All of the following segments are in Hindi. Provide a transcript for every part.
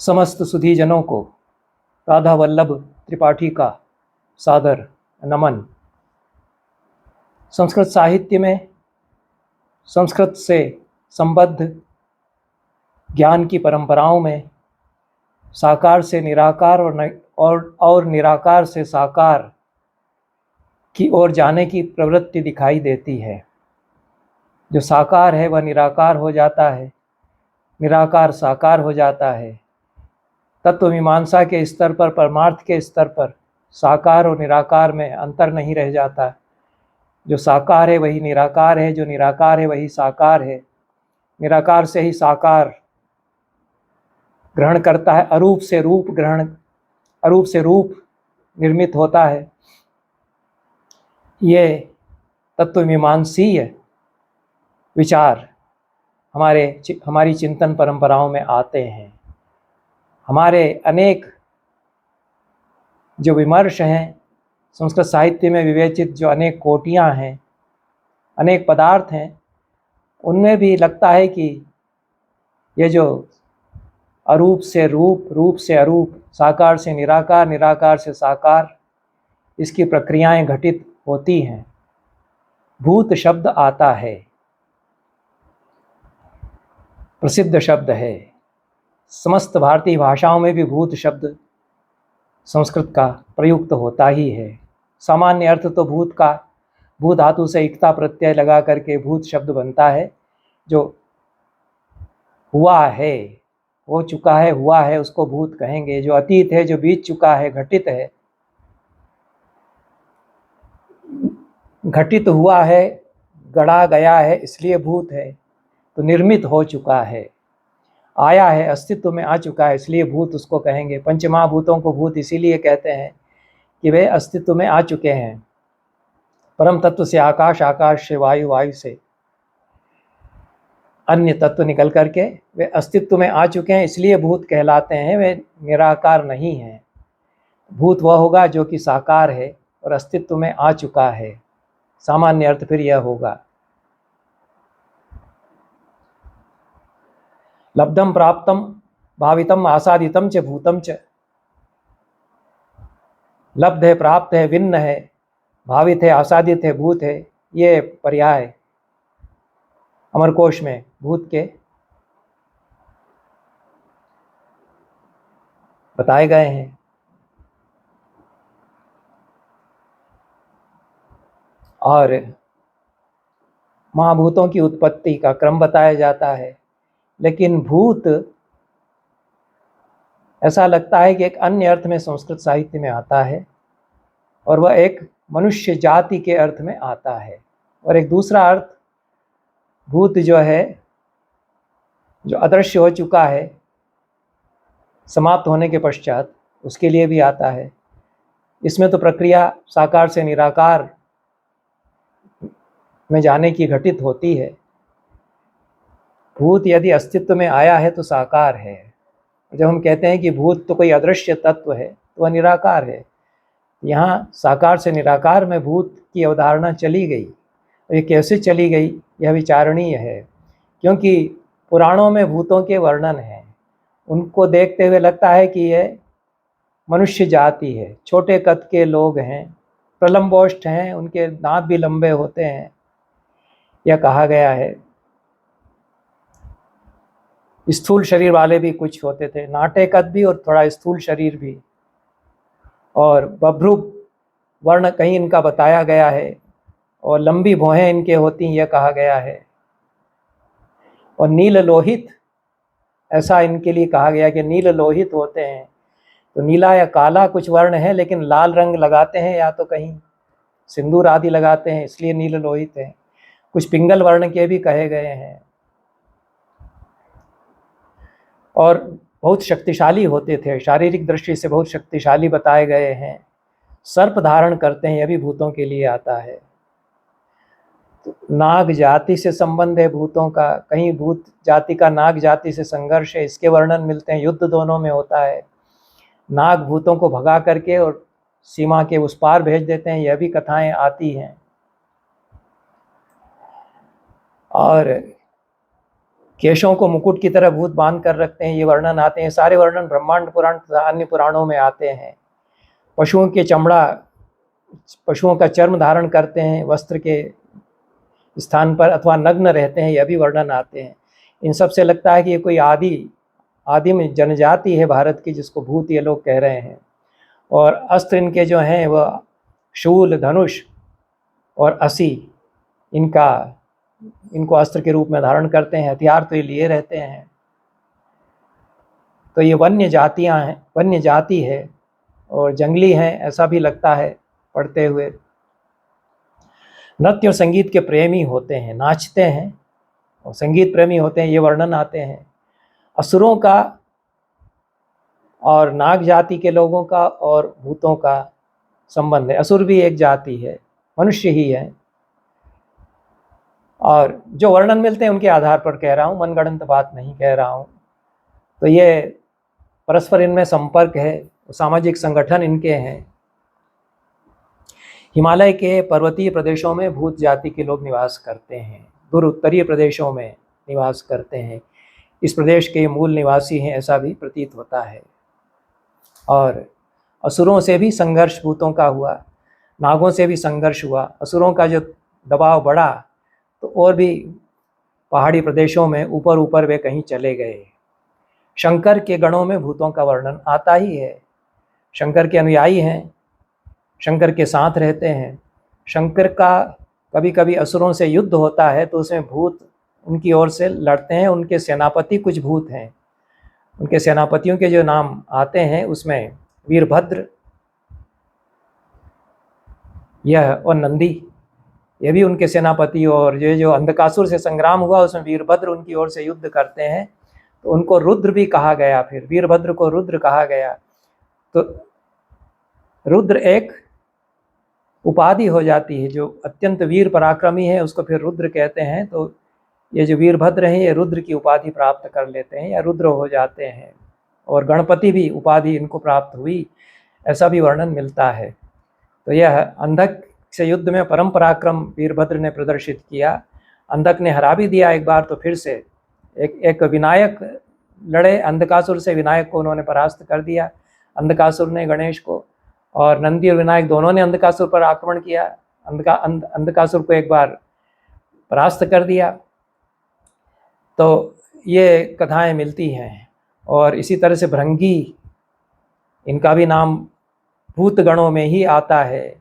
समस्त सुधीजनों को राधा वल्लभ त्रिपाठी का सादर नमन। संस्कृत साहित्य में संस्कृत से संबद्ध ज्ञान की परंपराओं में साकार से निराकार और निराकार से साकार की ओर जाने की प्रवृत्ति दिखाई देती है। जो साकार है वह निराकार हो जाता है, निराकार साकार हो जाता है। तत्व मीमांसा के स्तर पर, परमार्थ के स्तर पर साकार और निराकार में अंतर नहीं रह जाता। जो साकार है वही निराकार है, जो निराकार है वही साकार है। निराकार से ही साकार ग्रहण करता है, अरूप से रूप निर्मित होता है। ये तत्वमीमांसीय विचार हमारी चिंतन परंपराओं में आते हैं। हमारे अनेक जो विमर्श हैं, संस्कृत साहित्य में विवेचित जो अनेक कोटियाँ हैं, अनेक पदार्थ हैं, उनमें भी लगता है कि ये जो अरूप से रूप, रूप से अरूप, साकार से निराकार, निराकार से साकार, इसकी प्रक्रियाएं घटित होती हैं। भूत शब्द आता है, प्रसिद्ध शब्द है। समस्त भारतीय भाषाओं में भी भूत शब्द संस्कृत का प्रयुक्त होता ही है। सामान्य अर्थ तो भूत का भू धातु से इक्ता प्रत्यय लगा करके भूत शब्द बनता है। जो हुआ है, हो चुका है, हुआ है, उसको भूत कहेंगे। जो अतीत है, जो बीत चुका है, घटित है, घटित हुआ है, गढ़ा गया है, इसलिए भूत है। तो निर्मित हो चुका है, आया है, अस्तित्व में आ चुका है, इसलिए भूत उसको कहेंगे। पंचमहाभूतों को भूत इसीलिए कहते हैं कि वे अस्तित्व में आ चुके हैं। परम तत्व से आकाश, आकाश से वायु, वायु से अन्य तत्व निकल करके वे अस्तित्व में आ चुके हैं, इसलिए भूत कहलाते हैं। वे निराकार नहीं हैं। भूत वह होगा जो कि साकार है और अस्तित्व में आ चुका है। सामान्य अर्थ फिर यह होगा। लब्धम प्राप्तम भावितम आसादितम च भूतम च। लब्ध है, प्राप्त है, विन्न है, भावित है, आसादित है, भूत है। ये पर्याय अमरकोश में भूत के बताए गए हैं। और महाभूतों की उत्पत्ति का क्रम बताया जाता है। लेकिन भूत ऐसा लगता है कि एक अन्य अर्थ में संस्कृत साहित्य में आता है, और वह एक मनुष्य जाति के अर्थ में आता है। और एक दूसरा अर्थ भूत जो है, जो अदृश्य हो चुका है समाप्त होने के पश्चात, उसके लिए भी आता है। इसमें तो प्रक्रिया साकार से निराकार में जाने की घटित होती है। भूत यदि अस्तित्व में आया है तो साकार है। जब हम कहते हैं कि भूत तो कोई अदृश्य तत्व है तो वह निराकार है। यहाँ साकार से निराकार में भूत की अवधारणा चली गई। और ये कैसे चली गई, यह विचारणीय है। क्योंकि पुराणों में भूतों के वर्णन हैं, उनको देखते हुए लगता है कि यह मनुष्य जाति है, छोटे कद के लोग हैं, प्रलंबोष्ठ हैं, उनके दांत भी लंबे होते हैं, यह कहा गया है। स्थूल शरीर वाले भी कुछ होते थे, नाटे कद भी और थोड़ा स्थूल शरीर भी। और बभ्रू वर्ण कहीं इनका बताया गया है, और लंबी भौहें इनके होती हैं, यह कहा गया है। और नील लोहित, ऐसा इनके लिए कहा गया कि नील लोहित होते हैं। तो नीला या काला कुछ वर्ण है, लेकिन लाल रंग लगाते हैं या तो कहीं सिंदूर आदि लगाते हैं, इसलिए नील लोहित है। कुछ पिंगल वर्ण के भी कहे गए हैं। और बहुत शक्तिशाली होते थे, शारीरिक दृष्टि से बहुत शक्तिशाली बताए गए हैं। सर्प धारण करते हैं, यह भी भूतों के लिए आता है। तो नाग जाति से संबंध है भूतों का। कहीं भूत जाति का नाग जाति से संघर्ष है, इसके वर्णन मिलते हैं। युद्ध दोनों में होता है। नाग भूतों को भगा करके और सीमा के उस पार भेज देते हैं, यह भी कथाएं आती हैं। और केशों को मुकुट की तरह भूत बांध कर रखते हैं, ये वर्णन आते हैं। सारे वर्णन ब्रह्मांड पुराण तथा अन्य पुराणों में आते हैं। पशुओं का चर्म धारण करते हैं वस्त्र के स्थान पर, अथवा नग्न रहते हैं, यह भी वर्णन आते हैं। इन सब से लगता है कि ये कोई आदिम जनजाति है भारत की, जिसको भूत ये लोग कह रहे हैं। और अस्त्र इनके जो हैं वह शूल, धनुष और असी इनको अस्त्र के रूप में धारण करते हैं। हथियार तो ये लिए रहते हैं। तो ये वन्य जाति है और जंगली हैं, ऐसा भी लगता है पढ़ते हुए। नृत्य और संगीत के प्रेमी होते हैं, नाचते हैं और संगीत प्रेमी होते हैं, ये वर्णन आते हैं। असुरों का और नाग जाति के लोगों का और भूतों का संबंध है। असुर भी एक जाति है, मनुष्य ही है। और जो वर्णन मिलते हैं उनके आधार पर कह रहा हूँ, मनगढ़ंत बात नहीं कह रहा हूँ। तो ये परस्पर इनमें संपर्क है, सामाजिक संगठन इनके हैं। हिमालय के पर्वतीय प्रदेशों में भूत जाति के लोग निवास करते हैं, दूर उत्तरीय प्रदेशों में निवास करते हैं। इस प्रदेश के मूल निवासी हैं, ऐसा भी प्रतीत होता है। और असुरों से भी संघर्ष भूतों का हुआ, नागों से भी संघर्ष हुआ। असुरों का जो दबाव बढ़ा तो और भी पहाड़ी प्रदेशों में ऊपर वे कहीं चले गए। शंकर के गणों में भूतों का वर्णन आता ही है। शंकर के अनुयायी हैं, शंकर के साथ रहते हैं। शंकर का कभी कभी असुरों से युद्ध होता है तो उसमें भूत उनकी ओर से लड़ते हैं। उनके सेनापति कुछ भूत हैं, उनके सेनापतियों के जो नाम आते हैं उसमें वीरभद्र, यह और नंदी, ये भी उनके सेनापति। और ये जो अंधकासुर से संग्राम हुआ उसमें वीरभद्र उनकी ओर से युद्ध करते हैं, तो उनको रुद्र भी कहा गया। फिर वीरभद्र को रुद्र कहा गया। तो रुद्र एक उपाधि हो जाती है, जो अत्यंत वीर पराक्रमी है उसको फिर रुद्र कहते हैं। तो ये जो वीरभद्र हैं ये रुद्र की उपाधि प्राप्त कर लेते हैं या रुद्र हो जाते हैं। और गणपति भी उपाधि इनको प्राप्त हुई, ऐसा भी वर्णन मिलता है। तो यह अंधक से युद्ध में परम पराक्रम वीरभद्र ने प्रदर्शित किया। अंधक ने हरा भी दिया एक बार, तो फिर से एक विनायक लड़े अंधकासुर से, विनायक को उन्होंने परास्त कर दिया, अंधकासुर ने गणेश को। और नंदी और विनायक दोनों ने अंधकासुर पर आक्रमण किया, अंधकासुर को एक बार परास्त कर दिया। तो ये कथाएं मिलती हैं। और इसी तरह से भृंगी, इनका भी नाम भूत गणों में ही आता है।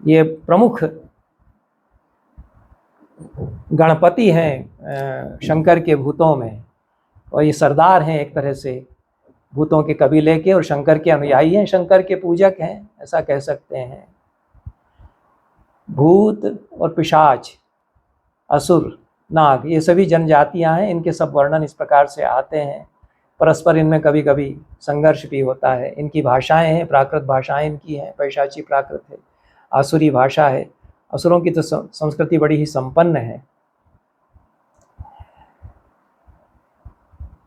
ये प्रमुख गणपति हैं शंकर के भूतों में, और ये सरदार हैं एक तरह से भूतों के कबीले के, और शंकर के अनुयायी हैं, शंकर के पूजक हैं, ऐसा कह सकते हैं। भूत और पिशाच, असुर, नाग, ये सभी जनजातियां हैं। इनके सब वर्णन इस प्रकार से आते हैं। परस्पर इनमें कभी कभी संघर्ष भी होता है। इनकी भाषाएं हैं, प्राकृत भाषाएं इनकी हैं, पैशाची प्राकृत है, आसुरी भाषा है। असुरों की तो संस्कृति बड़ी ही संपन्न है।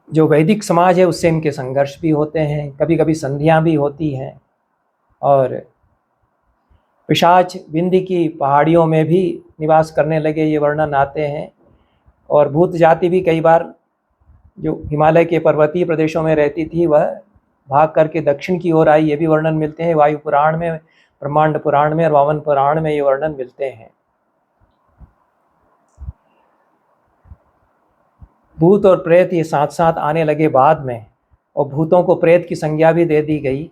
जो वैदिक समाज है उससे इनके संघर्ष भी होते हैं, कभी कभी संधियां भी होती हैं। और पिशाच विंध्य की पहाड़ियों में भी निवास करने लगे, ये वर्णन आते हैं। और भूत जाति भी कई बार जो हिमालय के पर्वतीय प्रदेशों में रहती थी वह भाग करके दक्षिण की ओर आई, ये भी वर्णन मिलते हैं। वायु पुराण में, ब्रह्मांड पुराण में और वामन पुराण में ये वर्णन मिलते हैं। भूत और प्रेत ये साथ साथ आने लगे बाद में, और भूतों को प्रेत की संज्ञा भी दे दी गई।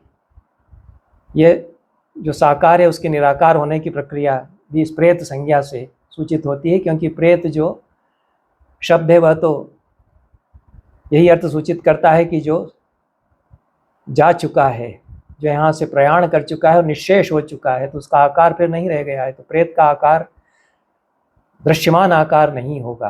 ये जो साकार है उसके निराकार होने की प्रक्रिया भी इस प्रेत संज्ञा से सूचित होती है, क्योंकि प्रेत जो शब्द है वह तो यही अर्थ सूचित करता है कि जो जा चुका है, जो यहाँ से प्रयाण कर चुका है और निश्शेष हो चुका है, तो उसका आकार फिर नहीं रह गया है। तो प्रेत का आकार दृश्यमान आकार नहीं होगा।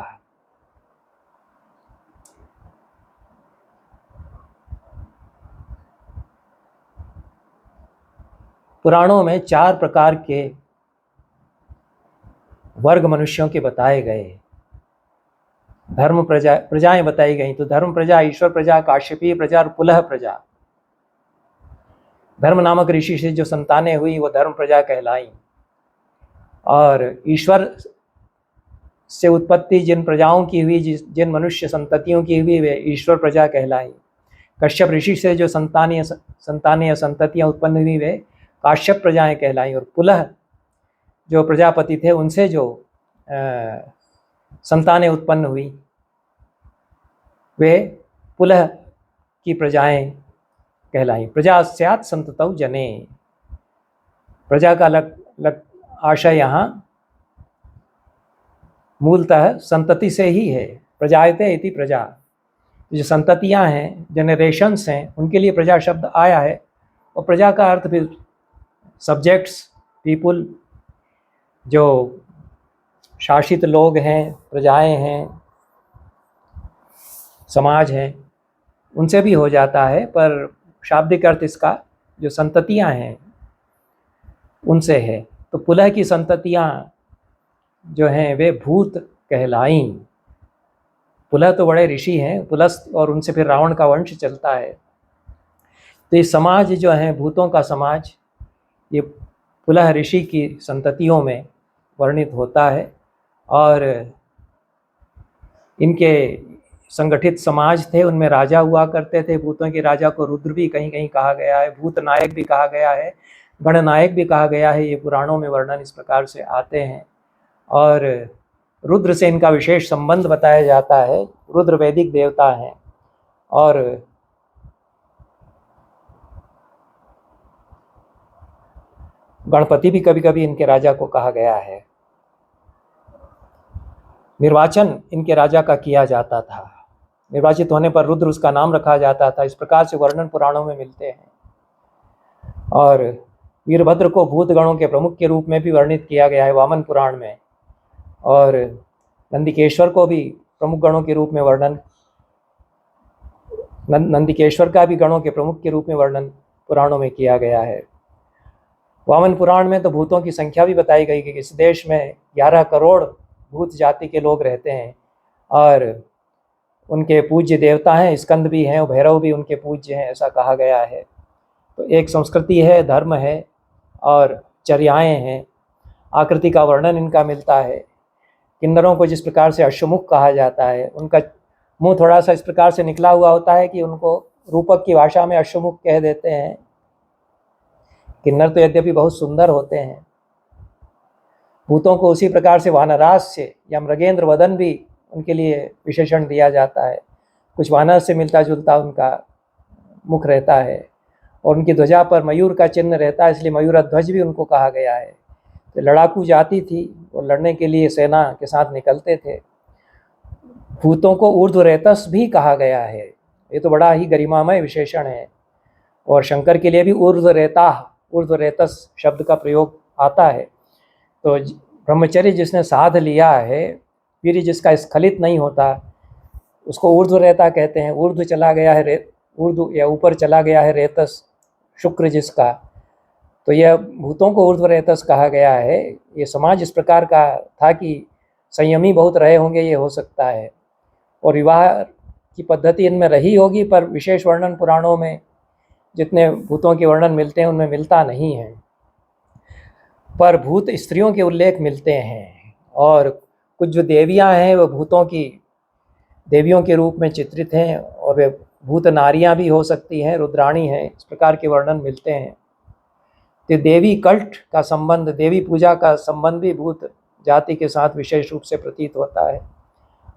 पुराणों में 4 प्रकार के वर्ग मनुष्यों के बताए गए। धर्म प्रजाएं बताई गई। तो धर्म प्रजा, ईश्वर प्रजा, काश्यपीय प्रजा और पुलह प्रजा। धर्म नामक ऋषि से जो संतानें हुई वो धर्म प्रजा कहलाई। और ईश्वर से उत्पत्ति जिन प्रजाओं की हुई, जिन मनुष्य संततियों की हुई, वे ईश्वर प्रजा कहलाई। कश्यप ऋषि से जो संतानें या संततियाँ उत्पन्न हुई वे काश्यप प्रजाएं कहलाई। और पुलह जो प्रजापति थे उनसे जो संतानें उत्पन्न हुई वे पुलह की प्रजाएं कहलाई। प्रजा स्यात् संततौ जने। प्रजा का आशय यहाँ मूलतः संतति से ही है। प्रजायते इति प्रजा, जो संततियाँ हैं, जनरेशन्स हैं, उनके लिए प्रजा शब्द आया है। और प्रजा का अर्थ भी सब्जेक्ट्स, पीपुल, जो शासित लोग हैं, प्रजाएं हैं, समाज हैं, उनसे भी हो जाता है, पर शाब्दिक अर्थ इसका जो संततियां हैं उनसे है। तो पुलह की संततियां जो हैं वे भूत कहलाई। पुलह तो बड़े ऋषि हैं, पुलस्त, और उनसे फिर रावण का वंश चलता है। तो ये समाज जो है भूतों का समाज, ये पुलह ऋषि की संततियों में वर्णित होता है। और इनके संगठित समाज थे, उनमें राजा हुआ करते थे। भूतों के राजा को रुद्र भी कहीं कहीं कहा गया है, भूत नायक भी कहा गया है, गणनायक भी कहा गया है। ये पुराणों में वर्णन इस प्रकार से आते हैं। और रुद्र से इनका विशेष संबंध बताया जाता है। रुद्र वैदिक देवता हैं, और गणपति भी कभी कभी इनके राजा को कहा गया है। निर्वाचन इनके राजा का किया जाता था, निर्वाचित होने पर रुद्र उसका नाम रखा जाता था। इस प्रकार से वर्णन पुराणों में मिलते हैं। और वीरभद्र को भूत गणों के प्रमुख के रूप में भी वर्णित किया गया है वामन पुराण में। और नंदिकेश्वर को भी प्रमुख गणों के रूप में वर्णन, नंदिकेश्वर का भी गणों के प्रमुख के रूप में वर्णन पुराणों में किया गया है। वामन पुराण में तो भूतों की संख्या भी बताई गई कि इस देश में 11 करोड़ भूत जाति के लोग रहते हैं, और उनके पूज्य देवता हैं, स्कंद भी हैं, भैरव भी उनके पूज्य हैं, ऐसा कहा गया है। तो एक संस्कृति है, धर्म है, और चर्याएँ हैं। आकृति का वर्णन इनका मिलता है। किन्नरों को जिस प्रकार से अश्वमुख कहा जाता है, उनका मुंह थोड़ा सा इस प्रकार से निकला हुआ होता है कि उनको रूपक की भाषा में अश्वमुख कह देते हैं। किन्नर तो यद्यपि बहुत सुंदर होते हैं। भूतों को उसी प्रकार से वानरास्य या मृगेंद्र वदन भी उनके लिए विशेषण दिया जाता है। कुछ वानर से मिलता जुलता उनका मुख रहता है, और उनकी ध्वजा पर मयूर का चिन्ह रहता है, इसलिए मयूरध्वज भी उनको कहा गया है। तो लड़ाकू जाति थी, और लड़ने के लिए सेना के साथ निकलते थे। भूतों को ऊर्ध्वरेतस भी कहा गया है। ये तो बड़ा ही गरिमामय विशेषण है। और शंकर के लिए भी ऊर्ध्वरेतस शब्द का प्रयोग आता है। तो ब्रह्मचर्य जिसने साध लिया है, वीर्य जिसका स्खलित नहीं होता, उसको ऊर्ध्वरेता कहते हैं। ऊर्ध्व चला गया है, ऊर्ध्व या ऊपर चला गया है रेतस, शुक्र जिसका, तो यह भूतों को ऊर्ध्वरेतस कहा गया है। ये समाज इस प्रकार का था कि संयमी बहुत रहे होंगे, ये हो सकता है। और विवाह की पद्धति इनमें रही होगी, पर विशेष वर्णन पुराणों में जितने भूतों के वर्णन मिलते हैं उनमें मिलता नहीं है। पर भूत स्त्रियों के उल्लेख मिलते हैं, और कुछ जो देवियां हैं वो भूतों की देवियों के रूप में चित्रित हैं, और वे भूत नारियां भी हो सकती हैं, रुद्राणी हैं, इस प्रकार के वर्णन मिलते हैं। तो देवी कल्ट का संबंध, देवी पूजा का संबंध भी भूत जाति के साथ विशेष रूप से प्रतीत होता है।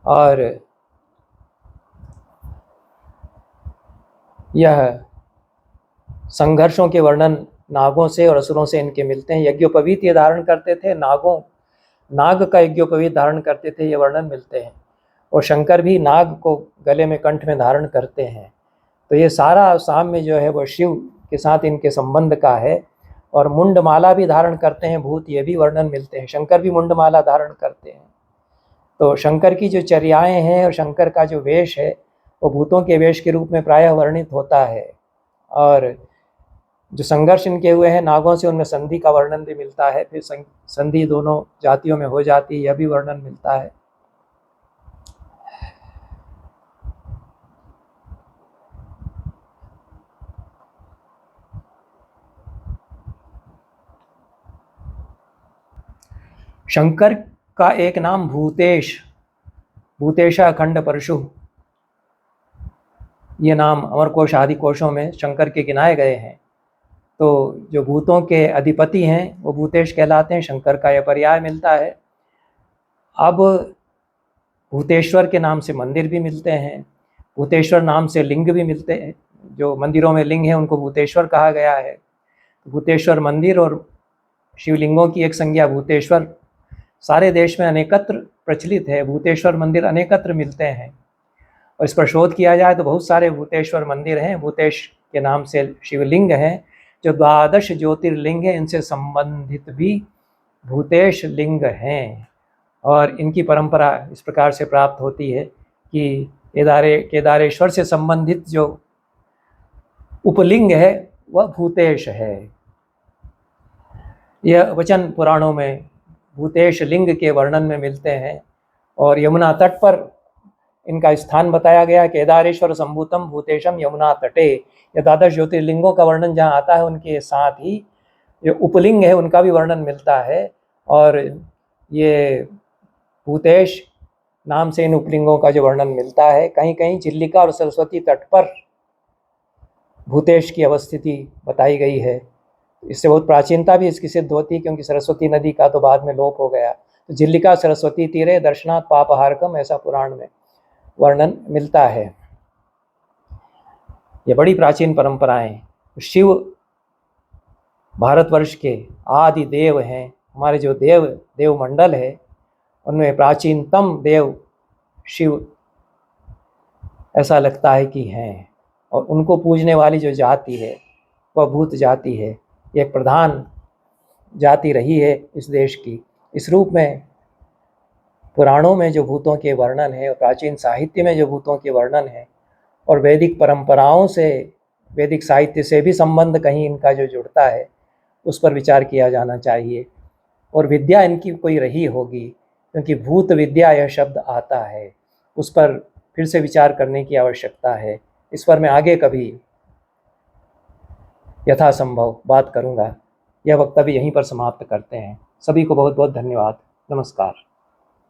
और यह संघर्षों के वर्णन नागों से और असुरों से इनके मिलते हैं। यज्ञोपवीत ये धारण करते थे, नाग का यज्ञोपवीत धारण करते थे, ये वर्णन मिलते हैं। और शंकर भी नाग को गले में, कंठ में धारण करते हैं। तो ये सारा साम्य जो है वो शिव के साथ इनके संबंध का है। और मुंडमाला भी धारण करते हैं भूत, ये भी वर्णन मिलते हैं। शंकर भी मुंडमाला धारण करते हैं। तो शंकर की जो चर्याएँ हैं और शंकर का जो वेश है वो भूतों के वेश के रूप में प्रायः वर्णित होता है। और जो संघर्ष इनके हुए हैं नागों से, उनमें संधि का वर्णन भी मिलता है। फिर संधि दोनों जातियों में हो जाती है, यह भी वर्णन मिलता है। शंकर का एक नाम भूतेश, भूतेशा खंड परशु, ये नाम अमरकोश आदि कोशों में शंकर के गिनाए गए हैं। तो जो भूतों के अधिपति हैं वो भूतेश कहलाते हैं, शंकर का यह पर्याय मिलता है। अब भूतेश्वर के नाम से मंदिर भी मिलते हैं, भूतेश्वर नाम से लिंग भी मिलते हैं। जो मंदिरों में लिंग है उनको भूतेश्वर कहा गया है। भूतेश्वर मंदिर और शिवलिंगों की एक संज्ञा भूतेश्वर सारे देश में अनेकत्र प्रचलित है। भूतेश्वर मंदिर अनेकत्र मिलते हैं और इस पर शोध किया जाए तो बहुत सारे भूतेश्वर मंदिर हैं। भूतेश के नाम से शिवलिंग हैं, जो 12 ज्योतिर्लिंग हैं, इनसे संबंधित भी भूतेश लिंग हैं। और इनकी परंपरा इस प्रकार से प्राप्त होती है कि केदारेश्वर से संबंधित जो उपलिंग है वह भूतेश है। यह वचन पुराणों में भूतेश लिंग के वर्णन में मिलते हैं और यमुना तट पर इनका स्थान बताया गया। केदारेश्वर संभूतम भूतेशम यमुना तटे। यह 12 ज्योतिर्लिंगों का वर्णन जहाँ आता है उनके साथ ही जो उपलिंग है उनका भी वर्णन मिलता है। और ये भूतेश नाम से इन उपलिंगों का जो वर्णन मिलता है, कहीं कहीं चिल्लिका और सरस्वती तट पर भूतेश की अवस्थिति बताई गई है। इससे बहुत प्राचीनता भी इसकी सिद्ध होती है, क्योंकि सरस्वती नदी का तो बाद में लोप हो गया। तो चिल्लिका सरस्वती तीरे दर्शनात् पापहारकम, ऐसा पुराण में वर्णन मिलता है। ये बड़ी प्राचीन परंपराएं। शिव भारतवर्ष के आदि देव हैं। हमारे जो देव मंडल है उनमें प्राचीनतम देव शिव ऐसा लगता है कि हैं। और उनको पूजने वाली जो जाति है वह भूत जाति है। एक प्रधान जाति रही है इस देश की। इस रूप में पुराणों में जो भूतों के वर्णन है और प्राचीन साहित्य में जो भूतों के वर्णन है और वैदिक परंपराओं से, वैदिक साहित्य से भी संबंध कहीं इनका जो जुड़ता है, उस पर विचार किया जाना चाहिए। और विद्या इनकी कोई रही होगी, क्योंकि भूत विद्या यह शब्द आता है, उस पर फिर से विचार करने की आवश्यकता है। इस पर मैं आगे कभी यथासंभव बात करूँगा। यह वक्तव्य यहीं पर समाप्त करते हैं। सभी को बहुत बहुत धन्यवाद। नमस्कार।